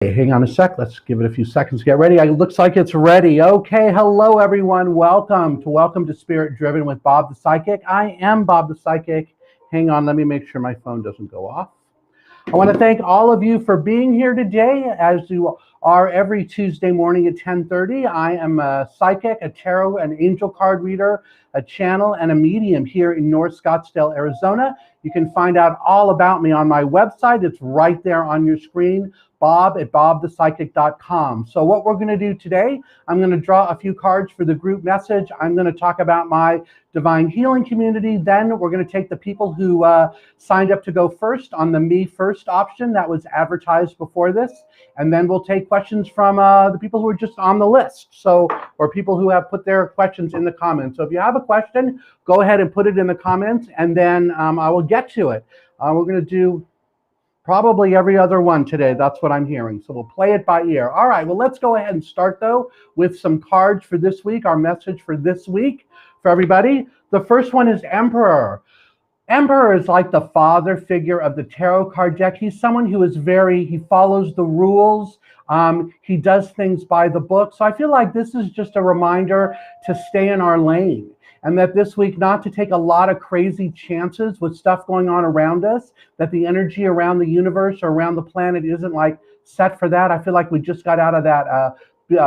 Hey, hang on a sec. Let's give it a few seconds to get ready. It looks like it's ready. Okay, hello everyone. Welcome to Spirit Driven with Bob the Psychic. I am Bob the Psychic. Hang on, let me make sure my phone doesn't go off. I want to thank all of you for being here today, as you are every Tuesday morning at 10:30. I am a psychic, a tarot, an angel card reader, a channel, and a medium here in North Scottsdale, Arizona. You can find out all about me on my website. It's right there on your screen, bob@bobthepsychic.com. So what we're going to do today, I'm going to draw a few cards for the group message. I'm going to talk about my divine healing community. Then we're going to take the people who signed up to go first on the Me First option that was advertised before this. And then we'll take questions from the people who are just on the list. Or people who have put their questions in the comments. So if you have a question, go ahead and put it in the comments, and then I will get to it. We're going to do probably every other one today. That's what I'm hearing. So we'll play it by ear. All right, well, let's go ahead and start, though, with some cards for this week, our message for this week for everybody. The first one is Emperor. Emperor is like the father figure of the tarot card deck. He's someone who is he follows the rules. He does things by the book. So I feel like this is just a reminder to stay in our lane. And that this week, not to take a lot of crazy chances with stuff going on around us, that the energy around the universe or around the planet isn't like set for that. I feel like we just got out of that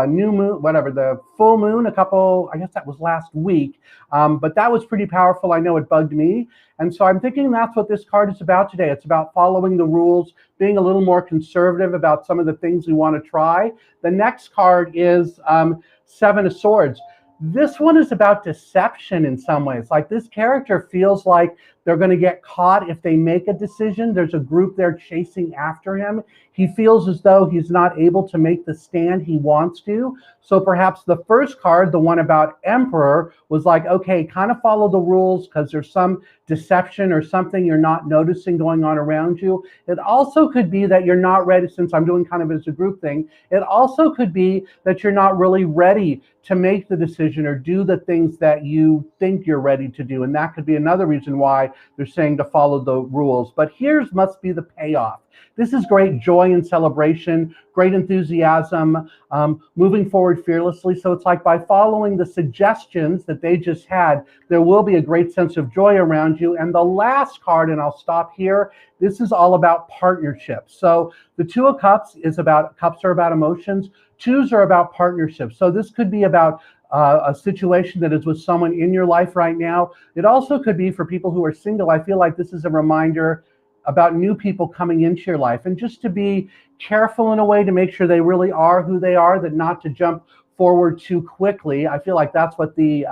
new moon, the full moon, I guess that was last week. But that was pretty powerful. I know it bugged me. And so I'm thinking that's what this card is about today. It's about following the rules, being a little more conservative about some of the things we want to try. The next card is Seven of Swords. This one is about deception in some ways. Like, this character feels like they're going to get caught if they make a decision. There's a group there chasing after him. He feels as though he's not able to make the stand he wants to. So perhaps the first card, the one about Emperor, was like, okay, kind of follow the rules because there's some deception or something you're not noticing going on around you. It also could be that you're not ready, since I'm doing kind of as a group thing. It also could be that you're not really ready to make the decision or do the things that you think you're ready to do. And that could be another reason why they're saying to follow the rules. But here's must be the payoff. This is great joy and celebration, great enthusiasm, moving forward fearlessly. So it's like by following the suggestions that they just had, there will be a great sense of joy around you. And the last card, and I'll stop here, this is all about partnerships. So the Two of Cups cups are about emotions. Twos are about partnerships. So this could be about a situation that is with someone in your life right now. It also could be for people who are single. I feel like this is a reminder about new people coming into your life, and just to be careful in a way to make sure they really are who they are, that not to jump forward too quickly. I feel like that's what the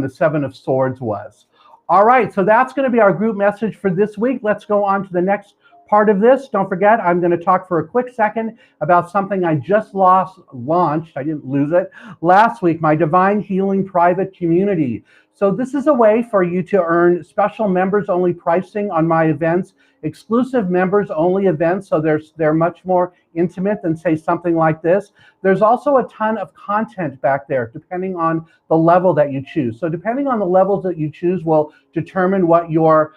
Seven of Swords was. All right, so that's going to be our group message for this week. Let's go on to the next part of this. Don't forget, I'm going to talk for a quick second about something I just launched. I didn't lose it last week, my Divine Healing Private Community. So this is a way for you to earn special members only pricing on my events, exclusive members only events. So they're much more intimate than, say, something like this. There's also a ton of content back there, depending on the level that you choose. So depending on the levels that you choose will determine what your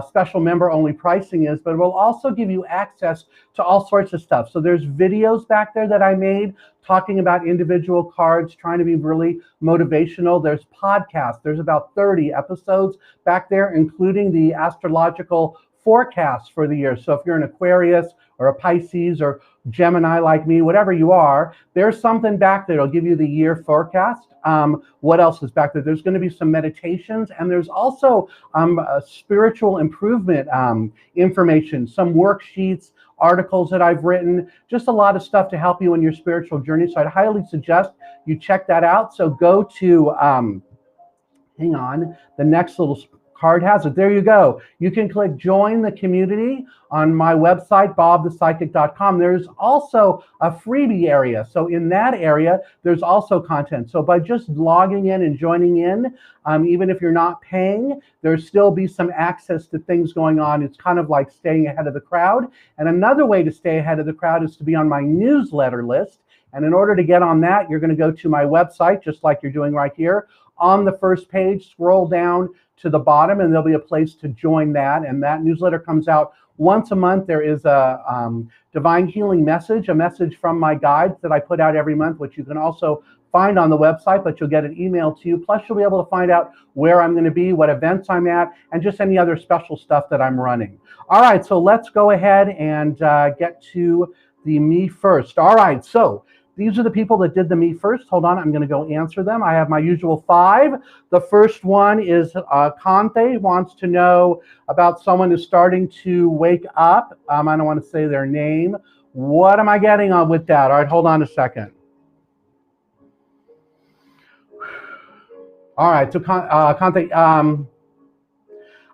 special member only pricing is, but it will also give you access to all sorts of stuff. So there's videos back there that I made talking about individual cards, trying to be really motivational. There's podcasts. There's about 30 episodes back there, including the astrological forecast for the year. So if you're an Aquarius or a Pisces or Gemini like me, whatever you are, there's something back there that'll give you the year forecast. What else is back there? There's going to be some meditations, and there's also spiritual improvement information, some worksheets, articles that I've written, just a lot of stuff to help you in your spiritual journey. So I'd highly suggest you check that out. So go to, hang on, the next little card has it. There you go. You can click join the community on my website, bobthepsychic.com. There's also a freebie area. So in that area, there's also content. So by just logging in and joining in, even if you're not paying, there'll still be some access to things going on. It's kind of like staying ahead of the crowd. And another way to stay ahead of the crowd is to be on my newsletter list. And in order to get on that, you're going to go to my website, just like you're doing right here. On the first page, scroll down to the bottom, and there'll be a place to join that. And that newsletter comes out once a month there is a divine healing message, a message from my guides that I put out every month, which you can also find on the website, but you'll get an email to you. Plus, you'll be able to find out where I'm going to be, what events I'm at, and just any other special stuff that I'm running. All right, so let's go ahead and get to the Me First. All right, so these are the people that did the Me First. Hold on, I'm going to go answer them. I have my usual 5. The first one is Conte wants to know about someone who's starting to wake up. I don't want to say their name. What am I getting on with that? All right, hold on a second. All right, so Conte,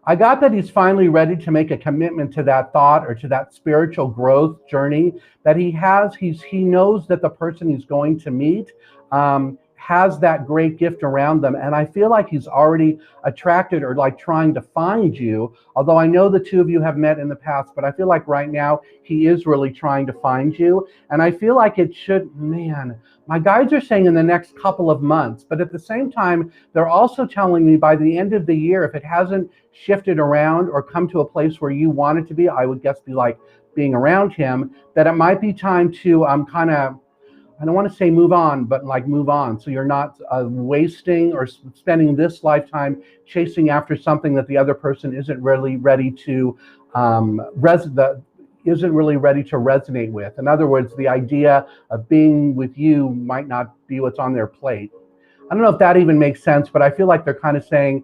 I got that he's finally ready to make a commitment to that thought or to that spiritual growth journey that he has. He knows that the person he's going to meet has that great gift around them. And I feel like he's already attracted or like trying to find you. Although I know the two of you have met in the past, but I feel like right now he is really trying to find you. And I feel like it should, man, my guides are saying in the next couple of months, but at the same time, they're also telling me by the end of the year, if it hasn't shifted around or come to a place where you want it to be, I would guess be like being around him, that it might be time to kind of, I don't want to say move on, but like move on. So you're not wasting or spending this lifetime chasing after something that the other person isn't really ready to resonate with. In other words, the idea of being with you might not be what's on their plate. I don't know if that even makes sense, but I feel like they're kind of saying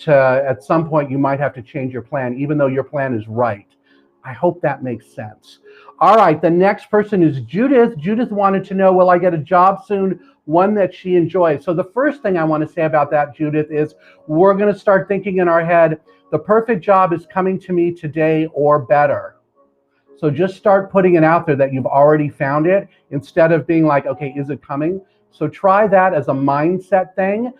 at some point you might have to change your plan, even though your plan is right. I hope that makes sense. All right, the next person is Judith. Judith wanted to know, will I get a job soon, one that she enjoys? So the first thing I want to say about that, Judith, is we're going to start thinking in our head, the perfect job is coming to me today or better. So just start putting it out there that you've already found it instead of being like, okay, is it coming? So try that as a mindset thing.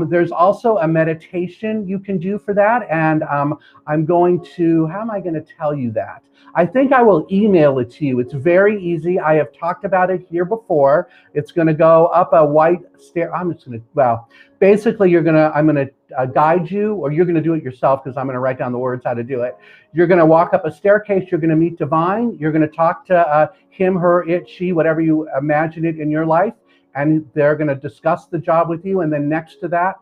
There's also a meditation you can do for that. And I'm going to, how am I going to tell you that? I think I will email it to you. It's very easy. I have talked about it here before. It's going to go up a white stair. I'm just going to, well, basically I'm going to guide you, or you're going to do it yourself because I'm going to write down the words how to do it. You're going to walk up a staircase. You're going to meet divine. You're going to talk to him, her, it, she, whatever you imagine it in your life. And they're going to discuss the job with you. And then next to that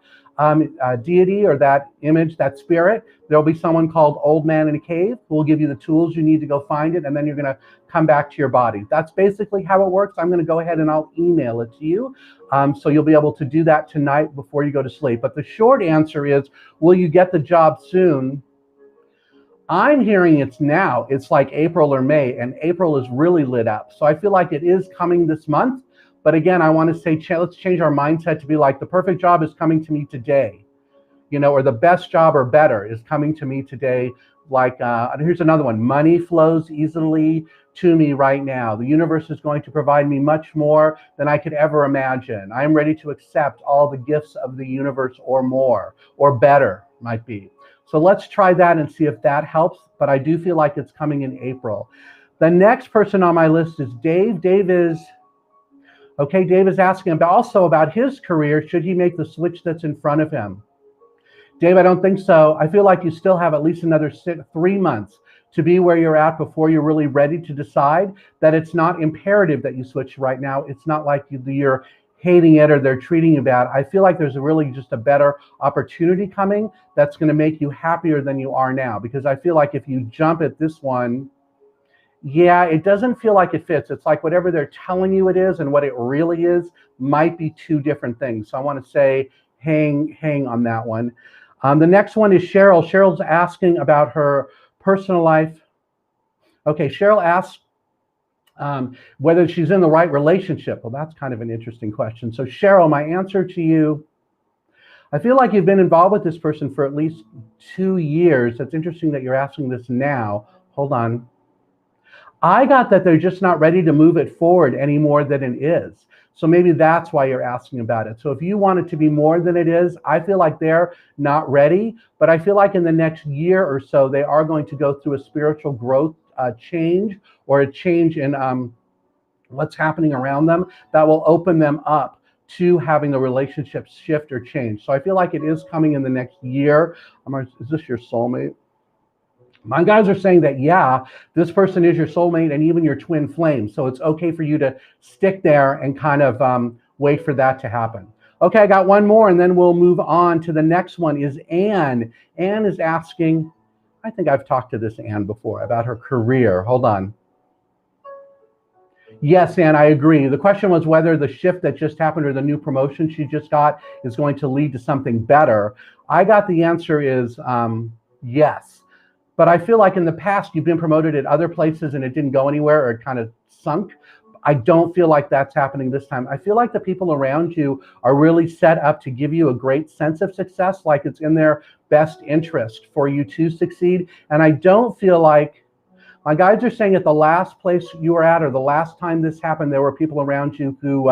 deity or that image, that spirit, there'll be someone called Old Man in a Cave who will give you the tools you need to go find it. And then you're going to come back to your body. That's basically how it works. I'm going to go ahead and I'll email it to you. So you'll be able to do that tonight before you go to sleep. But the short answer is, will you get the job soon? I'm hearing it's now. It's like April or May, and April is really lit up. So I feel like it is coming this month. But again, I want to say, let's change our mindset to be like, the perfect job is coming to me today, or the best job or better is coming to me today. Like, here's another one. Money flows easily to me right now. The universe is going to provide me much more than I could ever imagine. I am ready to accept all the gifts of the universe or more, or better might be. So let's try that and see if that helps. But I do feel like it's coming in April. The next person on my list is Dave. Dave is asking also about his career. Should he make the switch that's in front of him? Dave, I don't think so. I feel like you still have at least another 3 months to be where you're at before you're really ready to decide. That it's not imperative that you switch right now. It's not like you're hating it or they're treating you bad. I feel like there's really just a better opportunity coming that's going to make you happier than you are now. Because I feel like if you jump at this one, yeah, it doesn't feel like it fits. It's like whatever they're telling you it is and what it really is might be two different things. So I want to say hang on that one. The next one is Cheryl. Cheryl's asking about her personal life. Okay, Cheryl asks whether she's in the right relationship. Well, that's kind of an interesting question. So Cheryl, my answer to you, I feel like you've been involved with this person for at least 2 years. That's interesting that you're asking this now. Hold on. I got that they're just not ready to move it forward any more than it is. So maybe that's why you're asking about it. So if you want it to be more than it is, I feel like they're not ready, but I feel like in the next year or so, they are going to go through a spiritual growth change, or a change in what's happening around them that will open them up to having the relationship shift or change. So I feel like it is coming in the next year. Is this your soulmate? My guys are saying that, yeah, this person is your soulmate and even your twin flame. So it's okay for you to stick there and kind of wait for that to happen. Okay, I got one more and then we'll move on to the next one is Anne. Anne is asking, I think I've talked to this Anne before about her career. Hold on. Yes, Anne, I agree. The question was whether the shift that just happened or the new promotion she just got is going to lead to something better. I got the answer is yes. But I feel like in the past you've been promoted at other places and it didn't go anywhere or it kind of sunk. I don't feel like that's happening this time. I feel like the people around you are really set up to give you a great sense of success, like it's in their best interest for you to succeed. And I don't feel like, my guides are saying at the last place you were at or the last time this happened, there were people around you who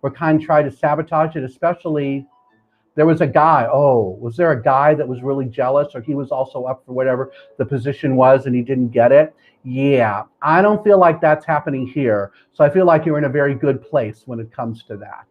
were kind of trying to sabotage it, especially there was a guy. Oh, was there a guy that was really jealous or he was also up for whatever the position was and he didn't get it? Yeah, I don't feel like that's happening here. So I feel like you're in a very good place when it comes to that.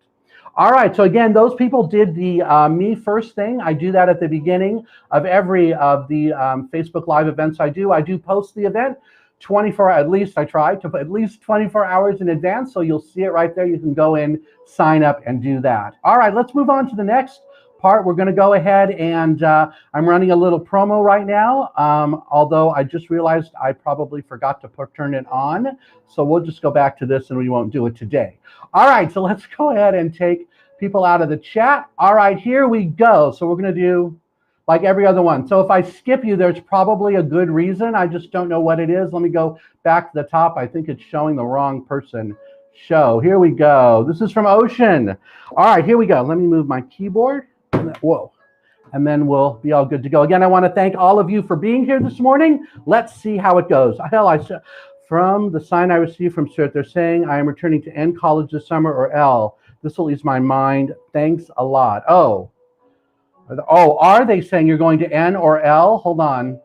All right, so again, those people did the me first thing. I do that at the beginning of every of the Facebook Live events I do. I do post the event 24, at least I try to put at least 24 hours in advance. So you'll see it right there. You can go in, sign up and do that. All right, let's move on to the next part. We're going to go ahead and I'm running a little promo right now. Although I just realized I probably forgot to turn it on. So we'll just go back to this and we won't do it today. All right, so let's go ahead and take people out of the chat. All right, here we go. So we're going to do like every other one. So if I skip you, there's probably a good reason. I just don't know what it is. Let me go back to the top. I think it's showing the wrong person. Show. Here we go. This is from Ocean. All right, here we go. Let me move my keyboard. Whoa. And then we'll be all good to go. Again, I want to thank all of you for being here this morning. Let's see how it goes. Hell, from the sign I received from CERT, they're saying I am returning to N college this summer or L. This will ease my mind. Thanks a lot. Oh, are they saying you're going to N or L? Hold on.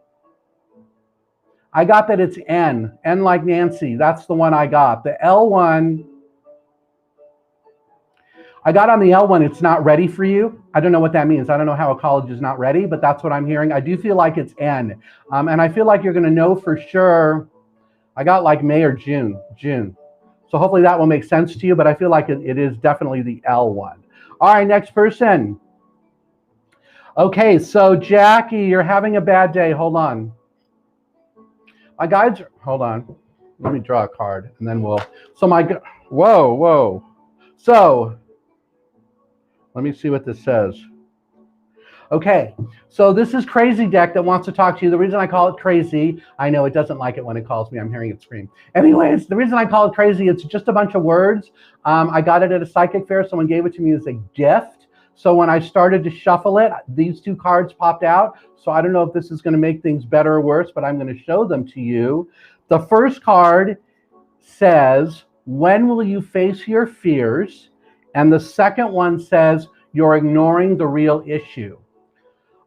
I got that it's N. N like Nancy. That's the one I got. The L one, I got on the L one, it's not ready for you. I don't know what that means. I don't know how a college is not ready, but that's what I'm hearing. I do feel like it's N. And I feel like you're going to know for sure. I got like May or June. So hopefully that will make sense to you, but I feel like it is definitely the L one. All right, next person. Okay, so Jackie, you're having a bad day. Hold on. My guides, hold on. Let me draw a card and then we'll, whoa. So let me see what this says. Okay, so this is Crazy Deck that wants to talk to you. The reason I call it crazy, I know it doesn't like it when it calls me. I'm hearing it scream. Anyways, the reason I call it crazy, it's just a bunch of words. I got it at a psychic fair. Someone gave it to me as a gift. So when I started to shuffle it, these two cards popped out. So I don't know if this is going to make things better or worse, but I'm going to show them to you. The first card says, when will you face your fears? And the second one says, you're ignoring the real issue.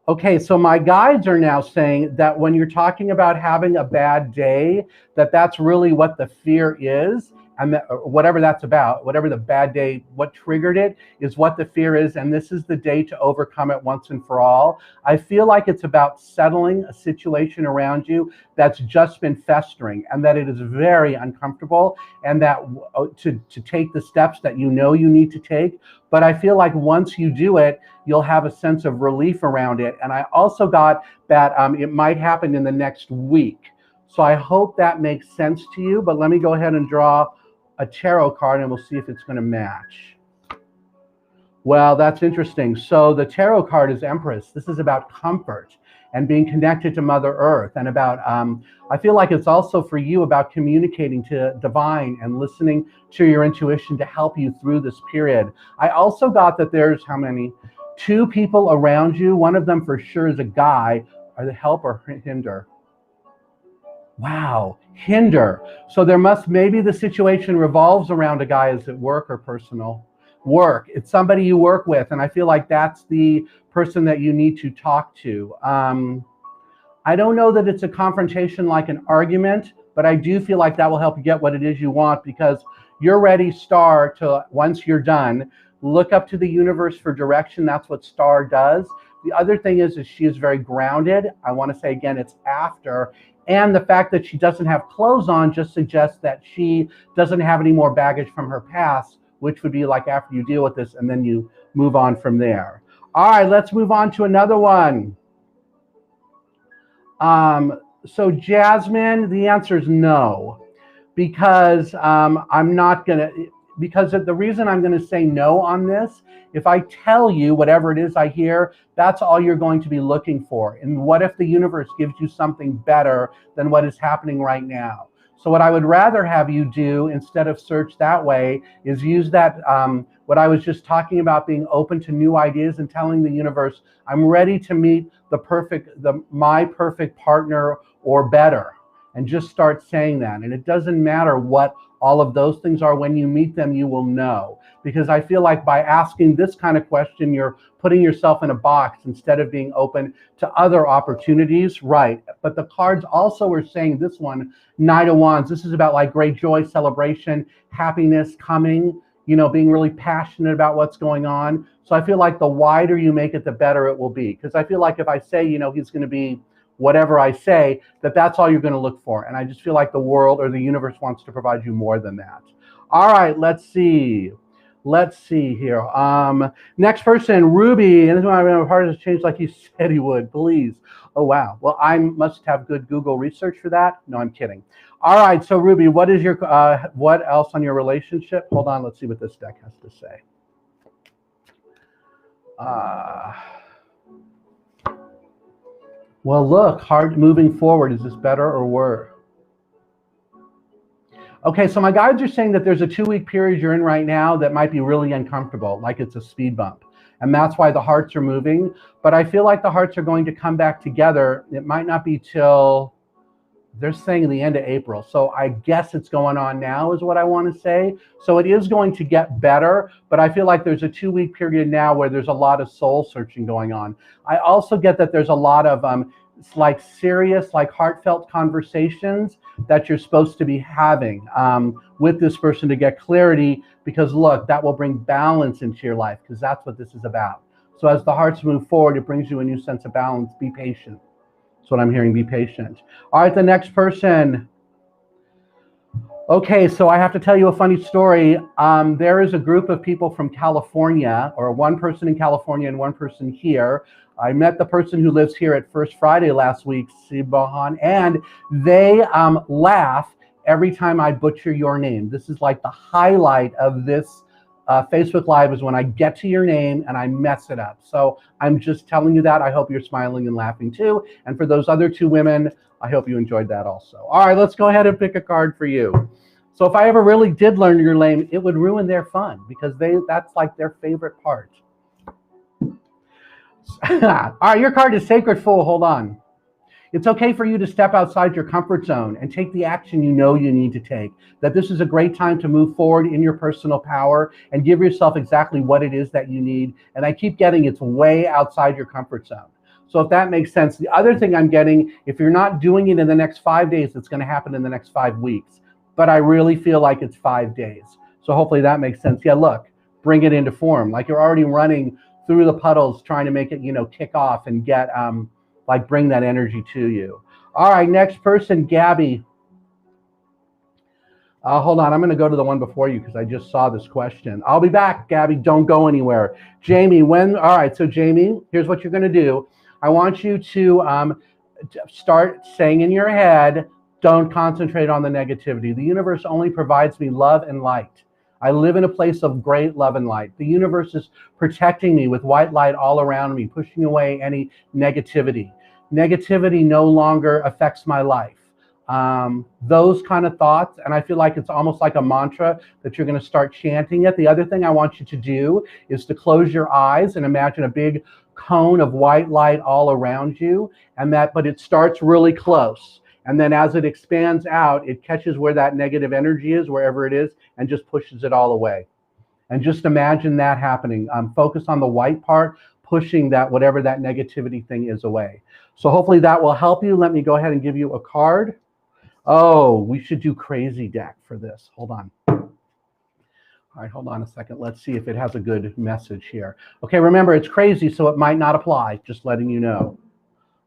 Okay, so my guides are now saying that when you're talking about having a bad day, that's really what the fear is. And that, whatever that's about, whatever the bad day, what triggered it is what the fear is. And this is the day to overcome it once and for all. I feel like it's about settling a situation around you that's just been festering and that it is very uncomfortable and that to take the steps that you know you need to take. But I feel like once you do it, you'll have a sense of relief around it. And I also got that it might happen in the next week. So I hope that makes sense to you. But let me go ahead and draw a tarot card and we'll see if it's going to match. Well, that's interesting. So the tarot card is Empress. This is about comfort and being connected to Mother Earth and about, I feel like it's also for you about communicating to divine and listening to your intuition to help you through this period. I also got that there's how many? 2 people around you. One of them for sure is a guy. Are they help or hinder? Wow, hinder. So there maybe the situation revolves around a guy. Is it work or personal? Work. It's somebody you work with. And I feel like that's the person that you need to talk to. I don't know that it's a confrontation like an argument, but I do feel like that will help you get what it is you want because you're ready, Star, to once you're done, look up to the universe for direction. That's what Star does. The other thing is she is very grounded. I want to say again, it's after. And the fact that she doesn't have clothes on just suggests that she doesn't have any more baggage from her past, which would be like after you deal with this and then you move on from there. All right, let's move on to another one. So Jasmine, the answer is no, because I'm not gonna, because the reason I'm gonna say no on this, if I tell you whatever it is I hear, that's all you're going to be looking for. And what if the universe gives you something better than what is happening right now? So what I would rather have you do instead of search that way is use that, what I was just talking about, being open to new ideas and telling the universe, I'm ready to meet my perfect partner or better. And just start saying that. And it doesn't matter what all of those things are. When you meet them, you will know. Because I feel like by asking this kind of question, you're putting yourself in a box instead of being open to other opportunities. Right. But the cards also are saying this one, Knight of Wands. This is about like great joy, celebration, happiness coming, being really passionate about what's going on. So I feel like the wider you make it, the better it will be. Because I feel like if I say, he's going to be whatever I say, that's all you're going to look for. And I just feel like the world or the universe wants to provide you more than that. All right, let's see. Let's see here. Next person, Ruby. And this one, I remember part of this changed like you said he would. Please. Oh, wow. Well, I must have good Google research for that. No, I'm kidding. All right, so Ruby, what is your what else on your relationship? Hold on, let's see what this deck has to say. Well, look, hard moving forward. Is this better or worse? Okay, so my guides are saying that there's a 2-week period you're in right now that might be really uncomfortable, like it's a speed bump. And that's why the hearts are moving. But I feel like the hearts are going to come back together. It might not be till, they're saying the end of April. So I guess it's going on now is what I want to say. So it is going to get better, but I feel like there's a 2-week period now where there's a lot of soul searching going on. I also get that there's a lot of like serious, like heartfelt conversations that you're supposed to be having with this person to get clarity, because look, that will bring balance into your life, because that's what this is about. So as the hearts move forward, it brings you a new sense of balance. Be patient. That's what I'm hearing. Be patient. All right, the next person. Okay, so I have to tell you a funny story. There is a group of people from California, or one person in California and one person here. I met the person who lives here at First Friday last week, Sibahan, and they laugh every time I butcher your name. This is like the highlight of this Facebook Live, is when I get to your name and I mess it up. So I'm just telling you that. I hope you're smiling and laughing too. And for those other 2 women, I hope you enjoyed that also. All right, let's go ahead and pick a card for you. So if I ever really did learn your name, it would ruin their fun, because that's like their favorite part. All right, your card is Sacred Fool. Hold on. It's okay for you to step outside your comfort zone and take the action you know you need to take. That this is a great time to move forward in your personal power and give yourself exactly what it is that you need. And I keep getting it's way outside your comfort zone. So if that makes sense. The other thing I'm getting, if you're not doing it in the next 5 days, it's going to happen in the next 5 weeks. But I really feel like it's 5 days. So hopefully that makes sense. Yeah, look, bring it into form. Like you're already running through the puddles, trying to make it, kick off and get, bring that energy to you. All right, next person, Gabby. Hold on, I'm going to go to the one before you because I just saw this question. I'll be back, Gabby. Don't go anywhere. Jamie, all right, so Jamie, here's what you're going to do. I want you to start saying in your head, don't concentrate on the negativity. The universe only provides me love and light. I live in a place of great love and light. The universe is protecting me with white light all around me, pushing away any negativity. Negativity no longer affects my life. Those kind of thoughts, and I feel like it's almost like a mantra that you're going to start chanting it. The other thing I want you to do is to close your eyes and imagine a big cone of white light all around you, but it starts really close. And then as it expands out, it catches where that negative energy is, wherever it is, and just pushes it all away. And just imagine that happening. Focus on the white part, pushing that, whatever that negativity thing is, away. So hopefully that will help you. Let me go ahead and give you a card. Oh, we should do crazy deck for this. Hold on. All right, hold on a second. Let's see if it has a good message here. Okay, remember, it's crazy, so it might not apply. Just letting you know.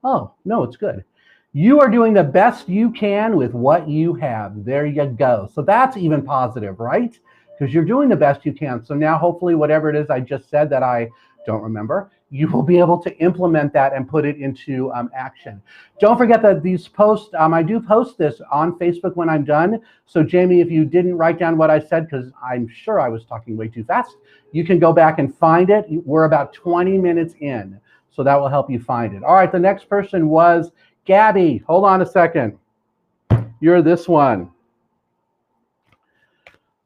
Oh, no, it's good. You are doing the best you can with what you have. There you go. So that's even positive, right? Because you're doing the best you can. So now hopefully whatever it is I just said that I don't remember, you will be able to implement that and put it into action. Don't forget that these posts, I do post this on Facebook when I'm done. So Jamie, if you didn't write down what I said, because I'm sure I was talking way too fast, you can go back and find it. We're about 20 minutes in. So that will help you find it. All right, the next person was Gabby. Hold on a second. You're this one.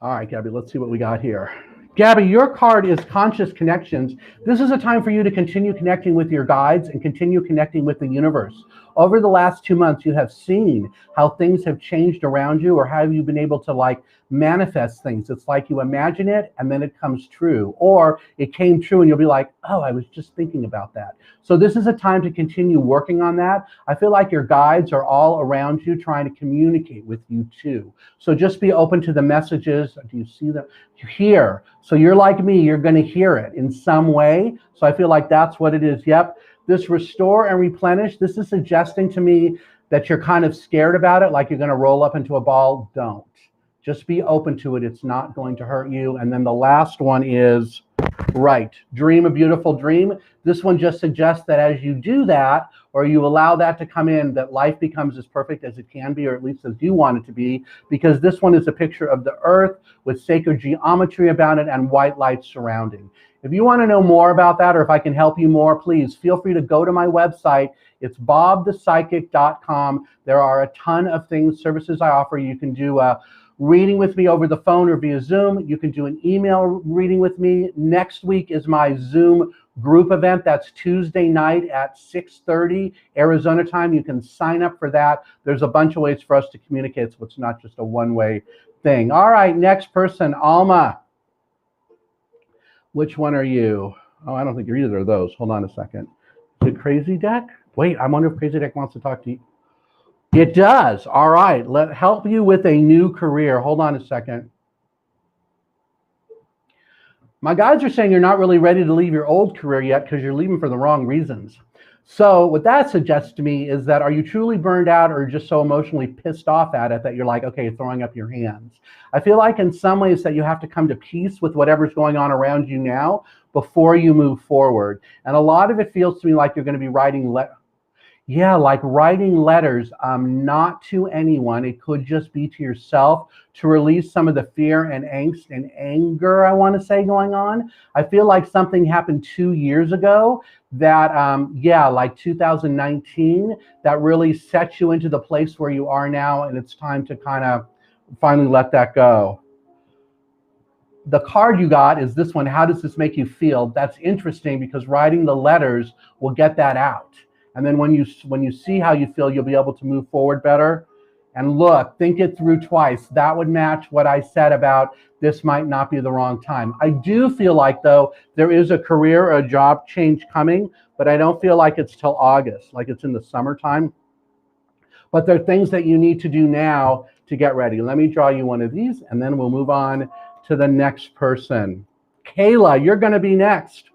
All right, Gabby, let's see what we got here. Gabby, your card is Conscious Connections. This is a time for you to continue connecting with your guides and continue connecting with the universe. Over the last 2 months, you have seen how things have changed around you, or how you've been able to manifest things. It's like you imagine it and then it comes true, or it came true and you'll be like, oh, I was just thinking about that. So this is a time to continue working on that. I feel like your guides are all around you trying to communicate with you too. So just be open to the messages. Do you see them? You hear. So you're like me, you're going to hear it in some way. So I feel like that's what it is. Yep. This restore and replenish, this is suggesting to me that you're kind of scared about it, like you're going to roll up into a ball. Don't. Just be open to it. It's not going to hurt you. And then the last one is, right, dream a beautiful dream. This one just suggests that as you do that, or you allow that to come in, that life becomes as perfect as it can be, or at least as you want it to be, because this one is a picture of the earth with sacred geometry about it and white light surrounding. If you want to know more about that, or if I can help you more, please feel free to go to my website. It's bobthepsychic.com. There are a ton of things, services I offer. You can do a reading with me over the phone or via Zoom. You can do an email reading with me. Next week is my Zoom group event. That's Tuesday night at 6:30 Arizona time. You can sign up for that. There's a bunch of ways for us to communicate, so it's not just a one-way thing. All right, next person, Alma. Which one are you? Oh, I don't think you're either of those. Hold on a second. Is it Crazy Deck? Wait, I wonder if Crazy Deck wants to talk to you. It does. All right. Help you with a new career. Hold on a second. My guides are saying you're not really ready to leave your old career yet because you're leaving for the wrong reasons. So what that suggests to me is that, are you truly burned out or just so emotionally pissed off at it that you're like, okay, throwing up your hands? I feel like in some ways that you have to come to peace with whatever's going on around you now before you move forward. And a lot of it feels to me like you're going to be writing writing letters, not to anyone. It could just be to yourself to release some of the fear and angst and anger, I want to say, going on. I feel like something happened 2 years ago that, like 2019, that really sets you into the place where you are now, and it's time to kind of finally let that go. The card you got is this one. How does this make you feel? That's interesting because writing the letters will get that out. And then when you see how you feel, you'll be able to move forward better. And look, think it through twice. That would match what I said about this might not be the wrong time. I do feel like, though, there is a career or a job change coming, but I don't feel like it's till August, like it's in the summertime. But there are things that you need to do now to get ready. Let me draw you one of these, and then we'll move on to the next person. Kayla, you're going to be next.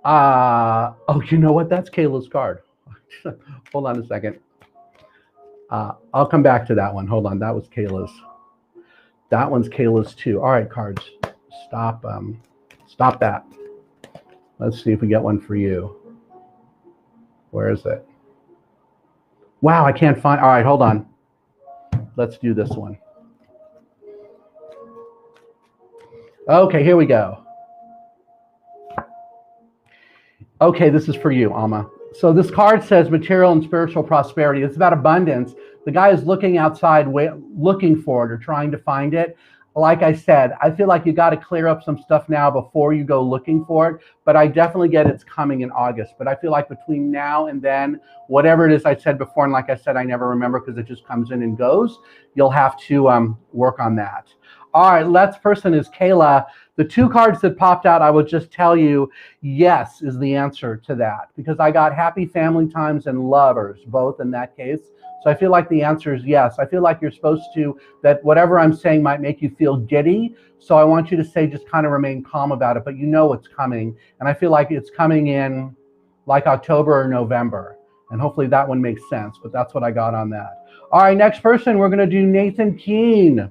Oh, you know what? That's Kayla's card. Hold on a second. I'll come back to that one. Hold on. That was Kayla's. That one's Kayla's too. All right, cards. Stop that. Let's see if we get one for you. Where is it? Wow, I can't find. All right, hold on. Let's do this one. Okay, here we go. Okay, this is for you, Alma. So this card says material and spiritual prosperity. It's about abundance. The guy is looking outside, looking for it or trying to find it. Like I said, I feel like you got to clear up some stuff now before you go looking for it. But I definitely get it's coming in August. But I feel like between now and then, whatever it is I said before, and like I said, I never remember because it just comes in and goes, you'll have to work on that. All right, last person is Kayla. The two cards that popped out, I will just tell you, yes is the answer to that. Because I got happy family times and lovers, both in that case. So I feel like the answer is yes. I feel like you're supposed to, that whatever I'm saying might make you feel giddy. So I want you to say, just kind of remain calm about it, but you know it's coming. And I feel like it's coming in like October or November. And hopefully that one makes sense, but that's what I got on that. All right, next person, we're gonna do Nathan Keene.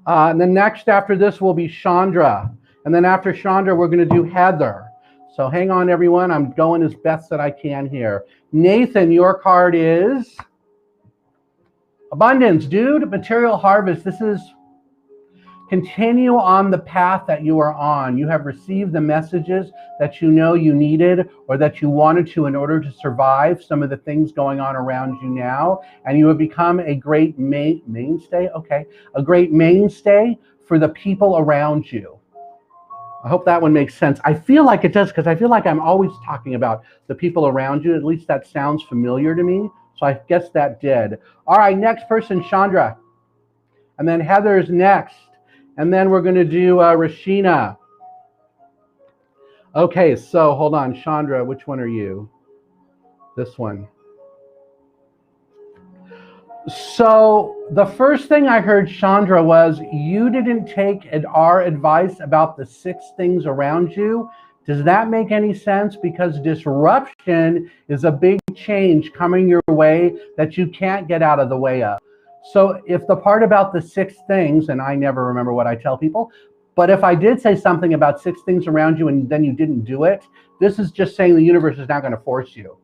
And then next after this will be Chandra. And then after Chandra, we're gonna do Heather. So hang on everyone, I'm going as best that I can here. Nathan, your card is Abundance, dude, Material Harvest. This is continue on the path that you are on. You have received the messages that you know you needed or that you wanted to in order to survive some of the things going on around you now. And you have become a great mainstay, okay, a great mainstay for the people around you. I hope that one makes sense. I feel like it does because I feel like I'm always talking about the people around you. At least that sounds familiar to me. So I guess that did. All right, next person, Chandra. And then Heather's next. And then we're going to do Rashina. Okay, so hold on. Chandra, which one are you? This one. So the first thing I heard, Chandra, was you didn't take our advice about the 6 things around you. Does that make any sense? Because disruption is a big change coming your way that you can't get out of the way of. So if the part about the 6 things, and I never remember what I tell people, but if I did say something about 6 things around you and then you didn't do it, this is just saying the universe is not going to force you.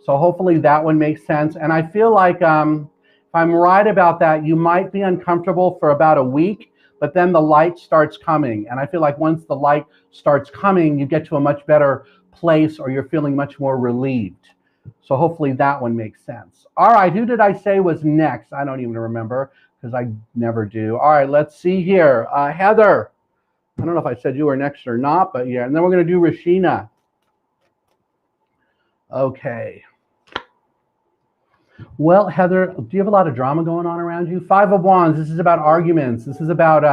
So hopefully that one makes sense. And I feel like if I'm right about that, you might be uncomfortable for about a week, but then the light starts coming. And I feel like once the light starts coming, you get to a much better place or you're feeling much more relieved. So hopefully that one makes sense. All right, who did I say was next? I don't even remember because I never do. All right, let's see here. Heather. I don't know if I said you were next or not, but yeah. And then we're going to do Rashina. Okay. Well, Heather, do you have a lot of drama going on around you? 5 of Wands, this is about arguments. This is about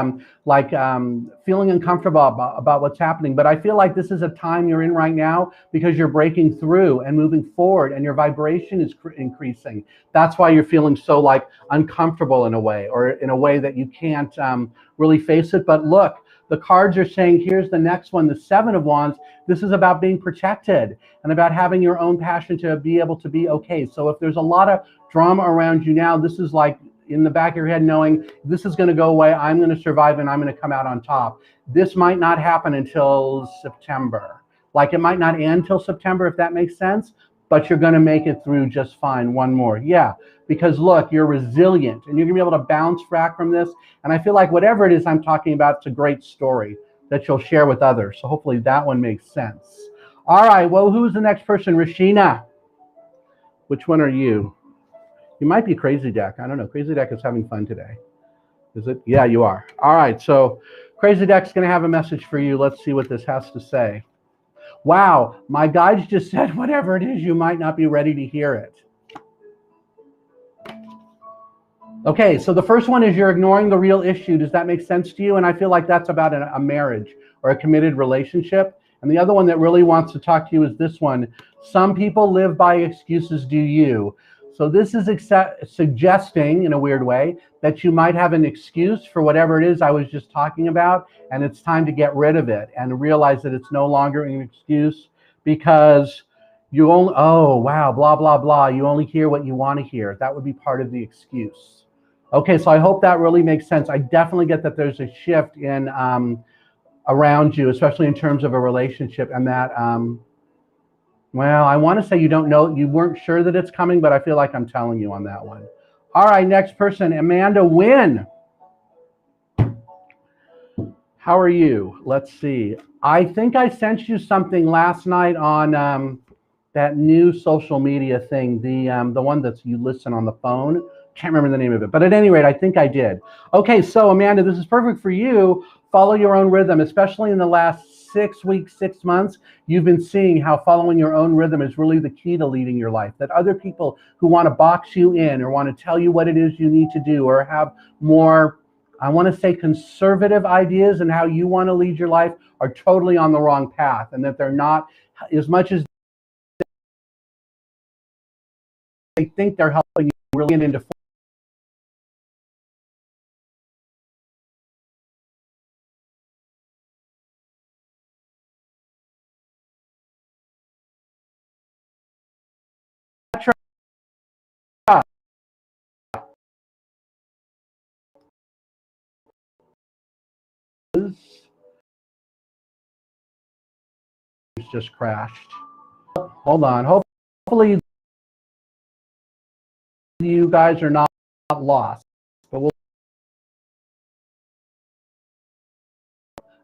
feeling uncomfortable about what's happening. But I feel like this is a time you're in right now because you're breaking through and moving forward and your vibration is increasing. That's why you're feeling so like uncomfortable in a way, or in a way that you can't really face it. But look, the cards are saying, here's the next one, the 7 of Wands. This is about being protected and about having your own passion to be able to be okay. So if there's a lot of drama around you now, this is like in the back of your head knowing this is going to go away, I'm going to survive, and I'm going to come out on top. This might not happen until September. Like it might not end till September, if that makes sense, but you're going to make it through just fine. One more. Yeah, because look, you're resilient and you're going to be able to bounce back from this. And I feel like whatever it is I'm talking about, it's a great story that you'll share with others. So hopefully that one makes sense. All right, well, who's the next person? Rashina. Which one are you? You might be Crazy Deck. I don't know. Crazy Deck is having fun today. Is it? Yeah, you are. All right, so Crazy Deck's going to have a message for you. Let's see what this has to say. Wow, my guides just said whatever it is, you might not be ready to hear it. Okay, so the first one is you're ignoring the real issue. Does that make sense to you? And I feel like that's about a marriage or a committed relationship. And the other one that really wants to talk to you is this one. Some people live by excuses, do you? So this is suggesting, in a weird way, that you might have an excuse for whatever it is I was just talking about, and it's time to get rid of it and realize that it's no longer an excuse because you only, oh, wow, blah, blah, blah. You only hear what you want to hear. That would be part of the excuse. Okay, so I hope that really makes sense. I definitely get that there's a shift in around you, especially in terms of a relationship, and that, well, I want to say you don't know, you weren't sure that it's coming, but I feel like I'm telling you on that one. All right, next person, Amanda Wynn. How are you? Let's see. I think I sent you something last night on that new social media thing, the one that's you listen on the phone. Can't remember the name of it, but at any rate, I think I did. Okay, so Amanda, this is perfect for you. Follow your own rhythm, especially in the last 6 weeks, 6 months. You've been seeing how following your own rhythm is really the key to leading your life. That other people who want to box you in or want to tell you what it is you need to do or have more, I want to say, conservative ideas and how you want to lead your life are totally on the wrong path, and that they're not, as much as they think they're helping you, really get into just crashed. Hold on. Hopefully you guys are not lost. But we'll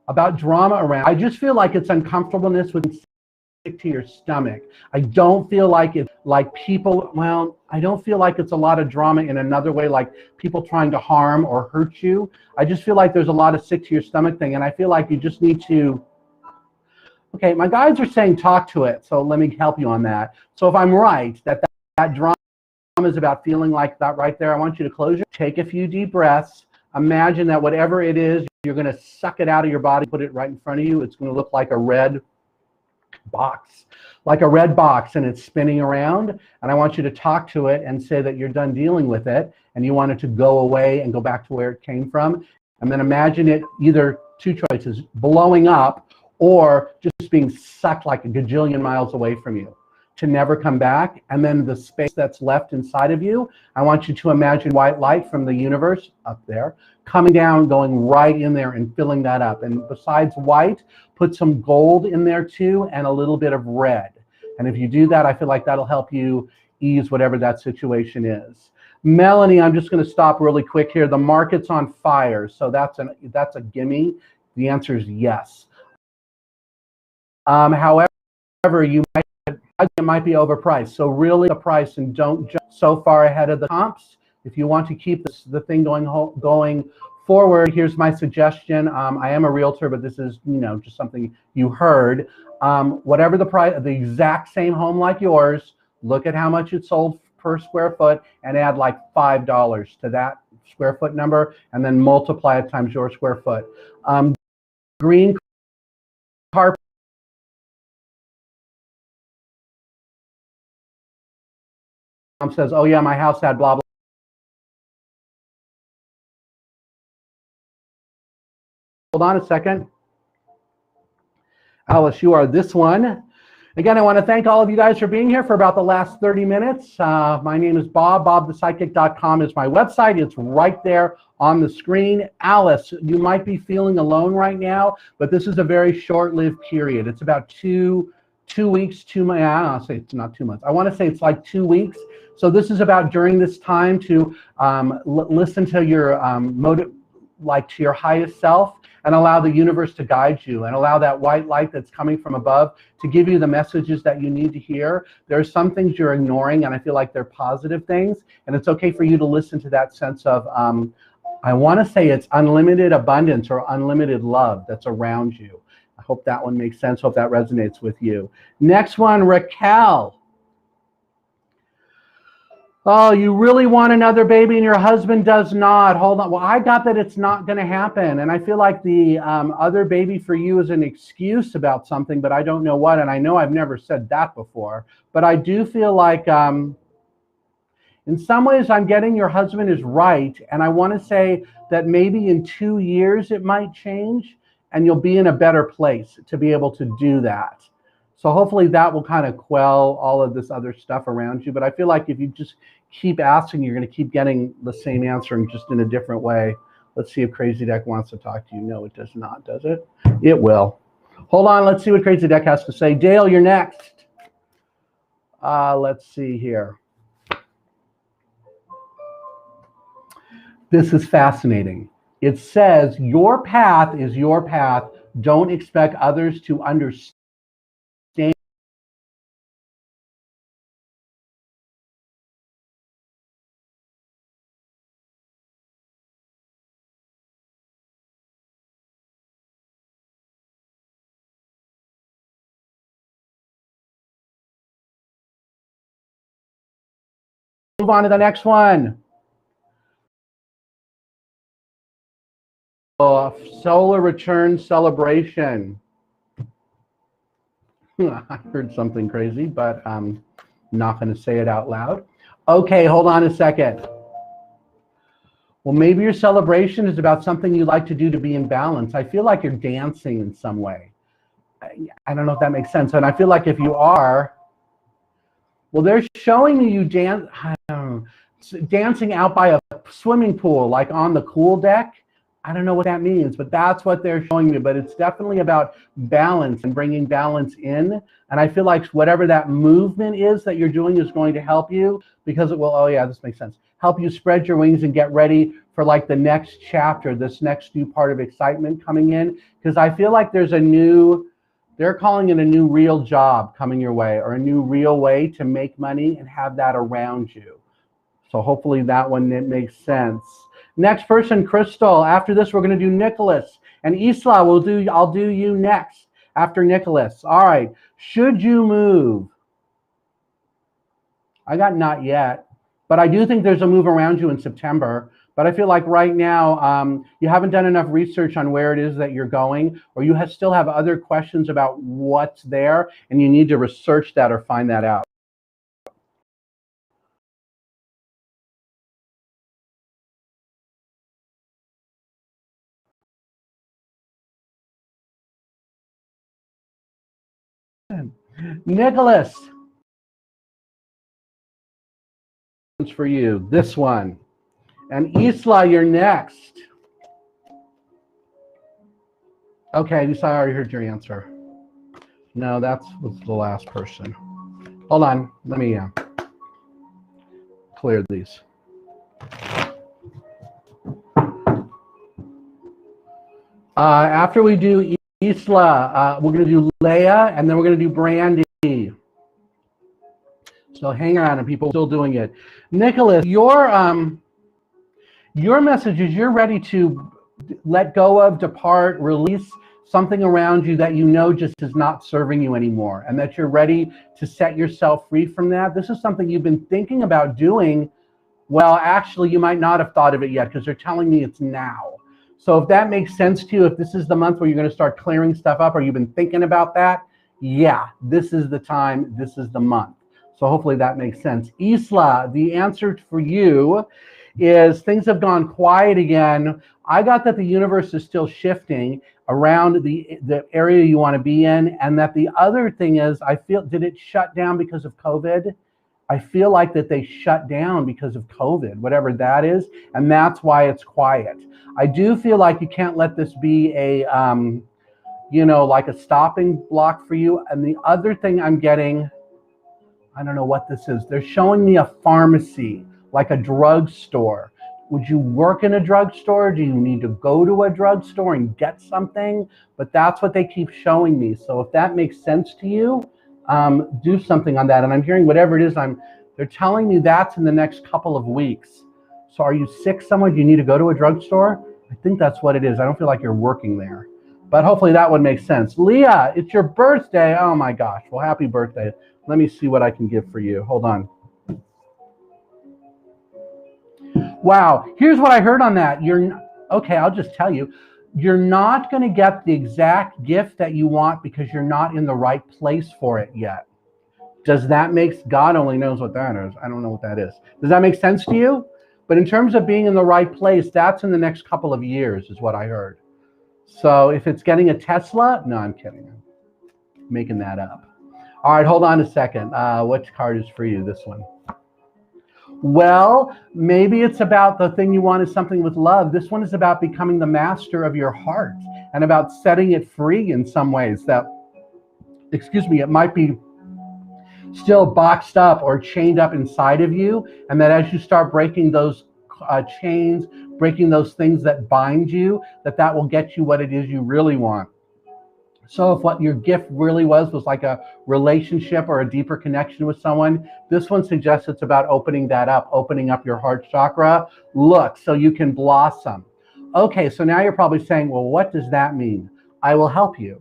about drama around. I just feel like it's uncomfortableness with sick to your stomach. I don't feel like it's like people, well, I don't feel like it's a lot of drama in another way, like people trying to harm or hurt you. I just feel like there's a lot of sick to your stomach thing, and I feel like you just need to, okay, my guides are saying talk to it, so let me help you on that. So if I'm right, that drama is about feeling like that right there, I want you to close your, take a few deep breaths. Imagine that whatever it is, you're going to suck it out of your body, put it right in front of you. It's going to look like a red box, and it's spinning around. And I want you to talk to it and say that you're done dealing with it and you want it to go away and go back to where it came from. And then imagine it either two choices, blowing up or just being sucked like a gajillion miles away from you to never come back. And then the space that's left inside of you, I want you to imagine white light from the universe up there coming down, going right in there and filling that up. And besides white, put some gold in there too and a little bit of red. And if you do that, I feel like that'll help you ease whatever that situation is. Melanie, I'm just going to stop really quick here. The market's on fire, so that's a gimme. The answer is yes. However, it might be overpriced. So really the price, and don't jump so far ahead of the comps. If you want to keep the thing going forward, here's my suggestion. I am a realtor, but this is, just something you heard. Whatever the price, the exact same home like yours, look at how much it sold per square foot and add like $5 to that square foot number, and then multiply it times your square foot. Green carpet says, oh yeah, my house had blah, blah. Hold on a second. Alice, you are this one. Again, I want to thank all of you guys for being here for about the last 30 minutes. My name is Bob. BobThePsychic.com is my website. It's right there on the screen. Alice, you might be feeling alone right now, but this is a very short-lived period. It's about two weeks, I don't want to say it's not 2 months. I want to say it's like 2 weeks. So this is about during this time to listen to your to your highest self, and allow the universe to guide you, and allow that white light that's coming from above to give you the messages that you need to hear. There are some things you're ignoring, and I feel like they're positive things, and it's okay for you to listen to that sense of, I want to say it's unlimited abundance or unlimited love that's around you. I hope that one makes sense. Hope that resonates with you. Next one, Raquel. Oh, you really want another baby and your husband does not. Hold on. Well, I got that it's not going to happen. And I feel like the other baby for you is an excuse about something, but I don't know what. And I know I've never said that before. But I do feel like in some ways I'm getting your husband is right. And I want to say that maybe in 2 years it might change and you'll be in a better place to be able to do that. So hopefully that will kind of quell all of this other stuff around you. But I feel like if you just keep asking, you're going to keep getting the same answer and just in a different way. Let's see if Crazy Deck wants to talk to you. No, it does not, does it? It will. Hold on. Let's see what Crazy Deck has to say. Dale, you're next. Let's see here. This is fascinating. It says, your path is your path. Don't expect others to understand. Move on to the next one. Solar return celebration. I heard something crazy, but I'm not going to say it out loud. Okay, hold on a second. Well, maybe your celebration is about something you like to do to be in balance. I feel like you're dancing in some way. I don't know if that makes sense. And I feel like if you are, well, they're showing you dancing out by a swimming pool, like on the pool deck. I don't know what that means, but that's what they're showing me. But it's definitely about balance and bringing balance in. And I feel like whatever that movement is that you're doing is going to help you, because it will, oh yeah, this makes sense, help you spread your wings and get ready for like the next chapter, this next new part of excitement coming in. Because I feel like there's a new, they're calling it a new real job coming your way, or a new real way to make money and have that around you. So hopefully that one, it makes sense. Next person, Crystal. After this, we're going to do Nicholas. And Isla, I'll do you next after Nicholas. All right. Should you move? I got not yet, but I do think there's a move around you in September. But I feel like right now, you haven't done enough research on where it is that you're going, or you still have other questions about what's there, and you need to research that or find that out. Nicholas, for you, this one. And Isla, you're next. Okay, Isla, I already heard your answer. No, that was the last person. Hold on, let me clear these. After we do Isla, we're going to do Leah, and then we're going to do Brandy. So hang on, and people are still doing it. Nicholas, your message is you're ready to let go of, depart, release something around you that you know just is not serving you anymore, and that you're ready to set yourself free from that. This is something you've been thinking about doing. Well, actually, you might not have thought of it yet, because they're telling me it's now. So if that makes sense to you, if this is the month where you're going to start clearing stuff up, or you've been thinking about that, yeah, this is the time, this is the month. So hopefully that makes sense. Isla, the answer for you is things have gone quiet again. I got that the universe is still shifting around the area you want to be in. And that the other thing is, I feel, did it shut down because of COVID? I feel like that they shut down because of COVID, whatever that is. And that's why it's quiet. I do feel like you can't let this be a, like a stopping block for you. And the other thing I'm getting, I don't know what this is. They're showing me a pharmacy, like a drugstore. Would you work in a drugstore? Do you need to go to a drugstore and get something? But that's what they keep showing me. So if that makes sense to you, do something on that. And I'm hearing whatever it is, they're telling me that's in the next couple of weeks. So are you sick somewhere? Do you need to go to a drugstore? I think that's what it is. I don't feel like you're working there. But hopefully that one makes sense. Leah, it's your birthday. Oh my gosh. Well, happy birthday. Let me see what I can give for you. Hold on. Wow. Here's what I heard on that. Okay, I'll just tell you. You're not going to get the exact gift that you want because you're not in the right place for it yet. Does that make, God only knows what that is. I don't know what that is. Does that make sense to you? But in terms of being in the right place, that's in the next couple of years is what I heard. So if it's getting a Tesla, no, I'm kidding. I'm making that up. All right, hold on a second. Which card is for you? This one. Well, maybe it's about the thing you want is something with love. This one is about becoming the master of your heart and about setting it free in some ways that, it might be still boxed up or chained up inside of you. And that as you start breaking those chains, breaking those things that bind you, that will get you what it is you really want. So if what your gift really was like a relationship or a deeper connection with someone, this one suggests it's about opening that up, opening up your heart chakra. Look, so you can blossom. Okay, so now you're probably saying, well, what does that mean? I will help you.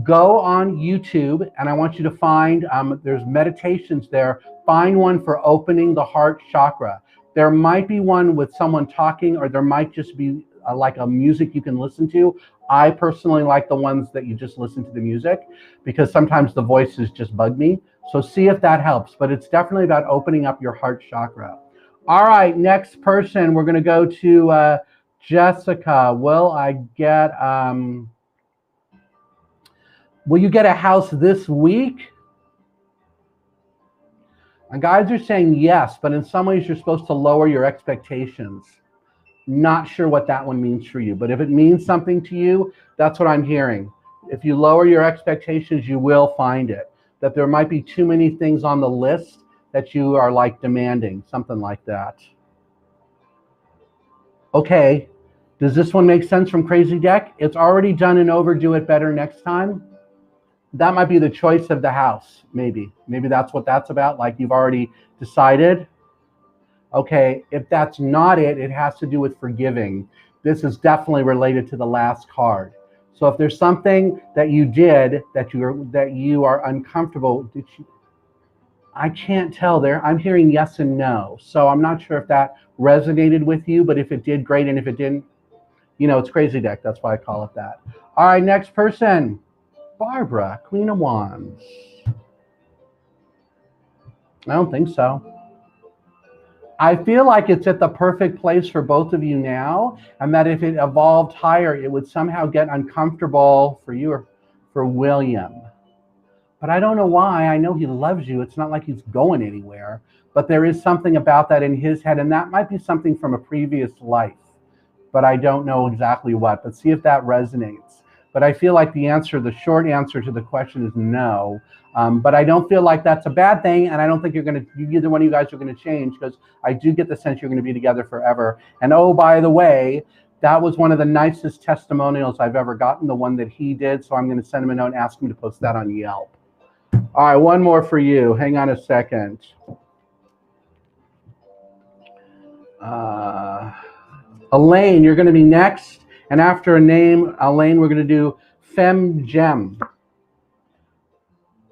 Go on YouTube, and I want you to find, there's meditations there. Find one for opening the heart chakra. There might be one with someone talking, or there might just be like a music you can listen to. I personally like the ones that you just listen to the music, because sometimes the voices just bug me. So see if that helps, but it's definitely about opening up your heart chakra. All right, next person, we're going to go to Jessica. Will you get a house this week? And guys are saying yes, but in some ways you're supposed to lower your expectations. Not sure what that one means for you, but if it means something to you, that's what I'm hearing. If you lower your expectations, you will find it. That there might be too many things on the list that you are like demanding, something like that. Okay, does this one make sense from Crazy Deck? It's already done and over, do it better next time. That might be the choice of the house, maybe. Maybe that's what that's about, like you've already decided. Okay, if that's not it, it has to do with forgiving. This is definitely related to the last card. So if there's something that you did that you are uncomfortable, did you? I can't tell there. I'm hearing yes and no. So I'm not sure if that resonated with you, but if it did, great. And if it didn't, it's Crazy Deck. That's why I call it that. All right, next person. Barbara, Queen of Wands. I don't think so. I feel like it's at the perfect place for both of you now, and that if it evolved higher, it would somehow get uncomfortable for you or for William. But I don't know why. I know he loves you. It's not like he's going anywhere, but there is something about that in his head, and that might be something from a previous life, but I don't know exactly what. But see if that resonates. But I feel like the short answer to the question is no. But I don't feel like that's a bad thing, and I don't think either one of you guys are going to change, because I do get the sense you're going to be together forever. And oh, by the way, that was one of the nicest testimonials I've ever gotten, the one that he did. So I'm going to send him a note and ask him to post that on Yelp. All right, one more for you. Hang on a second. Elaine, you're going to be next. And after a name, Elaine, we're going to do Fem Gem.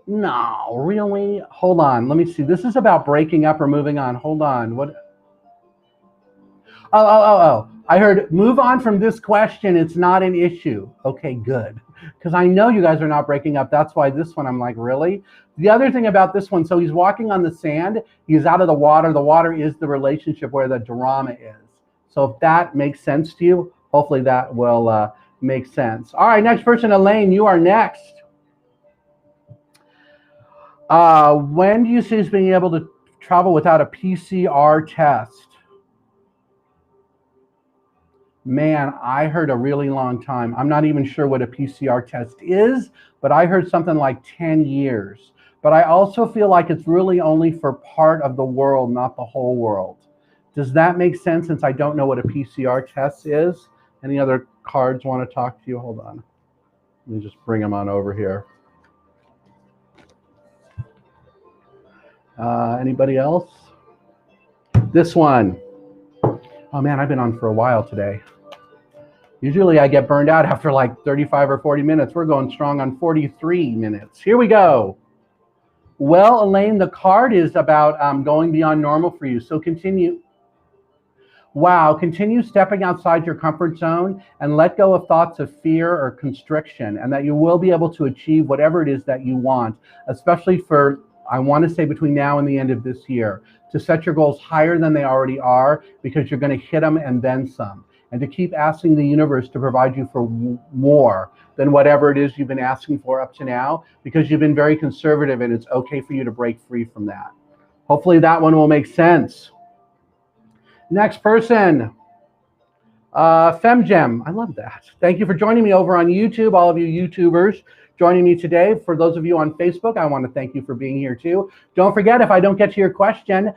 No, really? Hold on. Let me see. This is about breaking up or moving on. Hold on. What? Oh. I heard move on from this question. It's not an issue. Okay, good. Because I know you guys are not breaking up. That's why this one I'm like, really? The other thing about this one, so he's walking on the sand. He's out of the water. The water is the relationship where the drama is. So if that makes sense to you, hopefully that will make sense. All right, next person, Elaine, you are next. When do you see us being able to travel without a PCR test? Man, I heard a really long time. I'm not even sure what a PCR test is, but I heard something like 10 years. But I also feel like it's really only for part of the world, not the whole world. Does that make sense, since I don't know what a PCR test is? Any other cards want to talk to you? Hold on. Let me just bring them on over here. Anybody else? This one. Oh man, I've been on for a while today. Usually I get burned out after like 35 or 40 minutes. We're going strong on 43 minutes. Here we go. Well, Elaine, the card is about going beyond normal for you. So continue. Wow, continue stepping outside your comfort zone and let go of thoughts of fear or constriction, and that you will be able to achieve whatever it is that you want, especially for, I want to say, between now and the end of this year, to set your goals higher than they already are, because you're going to hit them and then some, and to keep asking the universe to provide you for more than whatever it is you've been asking for up to now, because you've been very conservative, and it's okay for you to break free from that. Hopefully that one will make sense. Next person, FemGem. I love that. Thank you for joining me over on YouTube, all of you YouTubers joining me today. For those of you on Facebook, I want to thank you for being here too. Don't forget, if I don't get to your question,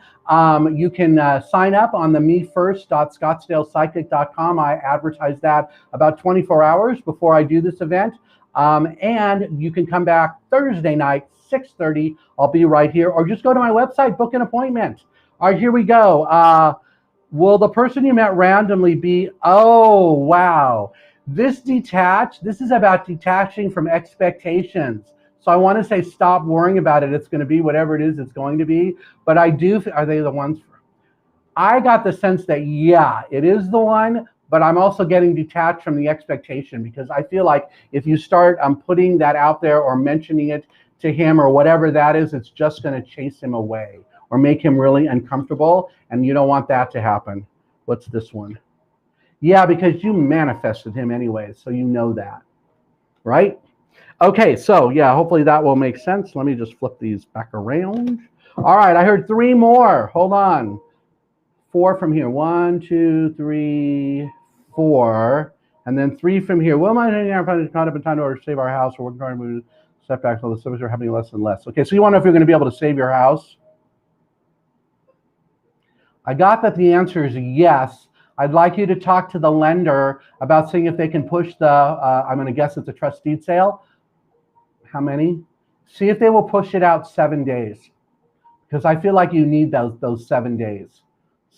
you can sign up on the mefirst.scottsdalepsychic.com. I advertise that about 24 hours before I do this event. And you can come back Thursday night, 6:30. I'll be right here. Or just go to my website, book an appointment. All right, here we go. Will the person you met randomly be, oh, wow. This is about detaching from expectations. So I want to say stop worrying about it. It's going to be whatever it is it's going to be. But are they the ones? I got the sense that, yeah, it is the one, but I'm also getting detached from the expectation, because I feel like if you start putting that out there or mentioning it to him or whatever that is, it's just going to chase him away or make him really uncomfortable, and you don't want that to happen. What's this one? Yeah, because you manifested him anyway, so you know that, right? Okay, so yeah, hopefully that will make sense. Let me just flip these back around. All right, I heard 3 more. Hold on. 4 from here. 1, 2, 3, 4. And then 3 from here. Will my caught up in time to order save our house or working hard to move setbacks? All the services are happening less and less. Okay, so you want to know if you're going to be able to save your house? I got that the answer is yes. I'd like you to talk to the lender about seeing if they can push the, I'm going to guess it's a trust deed sale. How many? See if they will push it out 7 days, because I feel like you need those 7 days.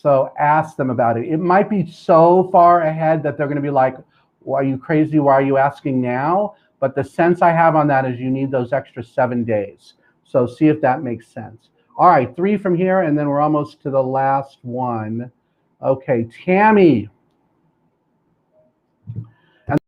So ask them about it. It might be so far ahead that they're going to be like, well, are you crazy? Why are you asking now? But the sense I have on that is you need those extra 7 days. So see if that makes sense. All right, 3 from here, and then we're almost to the last one. Okay, Tammy. And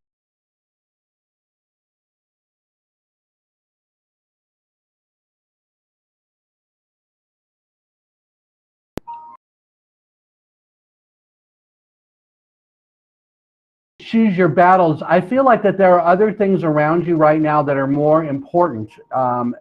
choose your battles. I feel like that there are other things around you right now that are more important than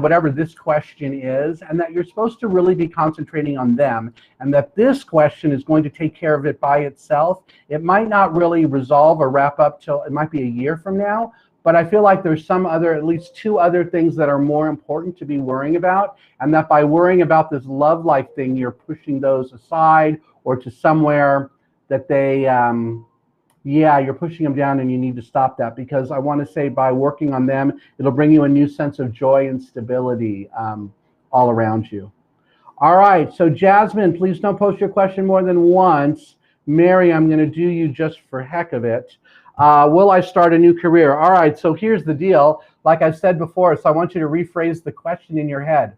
whatever this question is, and that you're supposed to really be concentrating on them, and that this question is going to take care of it by itself. It might not really resolve or wrap up till it might be a year from now, but I feel like there's some other, at least 2 other things that are more important to be worrying about, and that by worrying about this love life thing, you're pushing those aside or to somewhere that they, yeah, you're pushing them down, and you need to stop that, because I want to say by working on them, it'll bring you a new sense of joy and stability all around you. All right, so Jasmine, please don't post your question more than once. Mary, I'm going to do you just for heck of it. Will I start a new career? All right, so here's the deal. Like I said before, so I want you to rephrase the question in your head.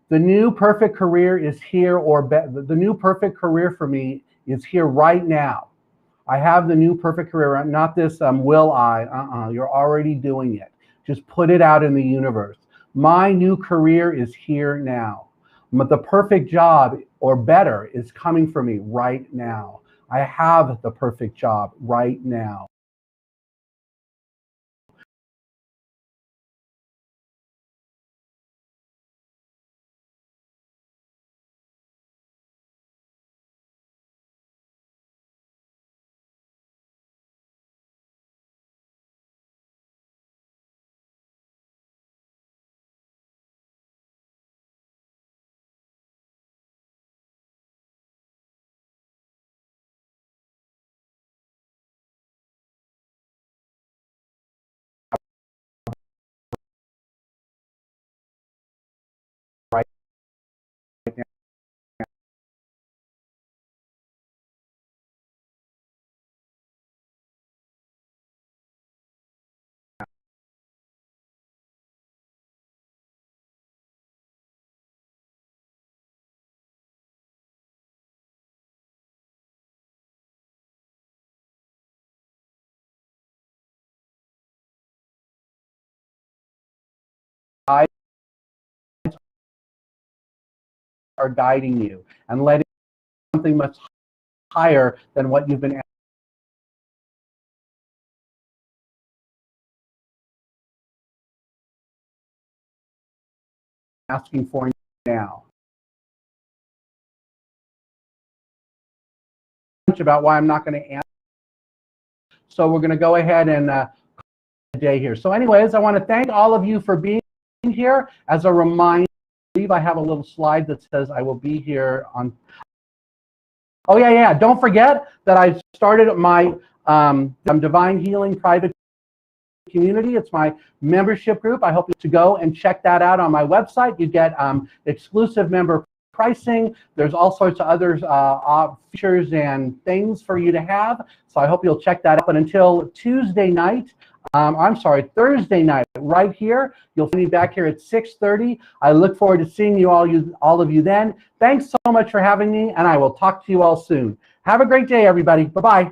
The new perfect career is here, or the new perfect career for me is here right now. I have the new perfect career, not this will I. You're already doing it. Just put it out in the universe. My new career is here now. But the perfect job or better is coming for me right now. I have the perfect job right now. Right now. Eyes are guiding you and letting something much higher than what you've been asking for now. About why I'm not going to answer. So we're going to go ahead and day here. So anyways, I want to thank all of you for being here. As a reminder, I believe I have a little slide that says I will be here on. Oh yeah. Don't forget that I started my Divine Healing private community. It's my membership group. I hope you to go and check that out on my website. You get exclusive member pricing. There's all sorts of other features and things for you to have. So I hope you'll check that out. But until Thursday night, right here. You'll find me back here at 6:30. I look forward to seeing you all of you then. Thanks so much for having me, and I will talk to you all soon. Have a great day, everybody. Bye-bye.